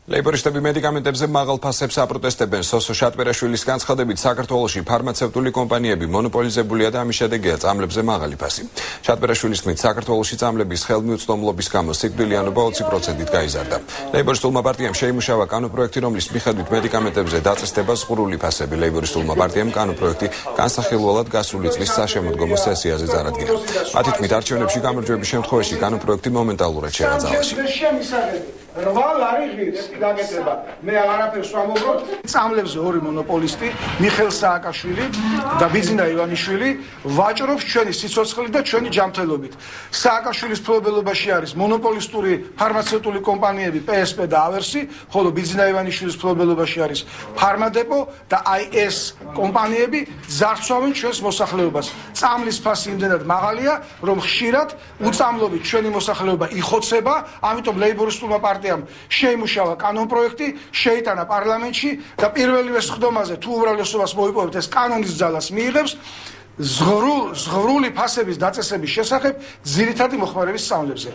ლეიბორისტები მედიკამენტებზე მაღალ ფასებს აპროტესტებენ. სოსო შატბერაშვილის განცხადებით, საქართველოში ფარმაცევტული კომპანიები მონოპოლიზებულია და ამის შედეგია წამლებზე მაღალი ფასი. შატბერაშვილის თქმით, საქართველოში წამლების ხელმიუწვდომლობის გამო სიკვდილიანობა 20%-ით გაიზარდა. ლეიბორისტულმა პარტიამ შეიმუშავა კანონპროექტი, რომლის მიხედვით მედიკამენტებზე დაწესდება ზღვრული ფასები. ლეიბორისტულმა პარტიამ კანონპროექტი განსახილველად გასული წლის საშემოდგომო სესიაზე წარადგინა. მათი თქმით, არჩევნებში გამარჯვების შემთხვევაში კანონპროექტი მომენტალურად შევა ძალაში. მე აღარაფერს ვამობრობ. წამლებზე ორი მონოპოლისტი, მიხეილ სააკაშვილი და ბიძინა ივანიშვილი ვაჭრობს ჩვენი სიცოცხლით და ჩვენი ჯანმრთელობით. სააკაშვილის მფლობელობაში არის მონოპოლისტური ფარმაცევტული კომპანიები PSP და ავერსი, ხოლო ბიძინა ივანიშვილის მფლობელობაში არის ფარმადეპო და აი ეს კომპანიები ძარცვავენ ჩვენს მოსახლეობას. წამლის ფასი იმდენად მაღალია, რომ ხშირად უწამლობით ჩვენი მოსახლეობა იხოცება, ამიტომ ლეიბორისტულმა პარტიამ შეიმუშავა კანონპროექტი, შეიტანა პარლამენტში და პირველივე სხდომაზე თუ უმრავლესობას მოიპოვებთ, ეს კანონის ძალას მიიღებს ზღვრული ფასების დაწესების შესახებ ძირითადი მოხმარების სწავლებზე.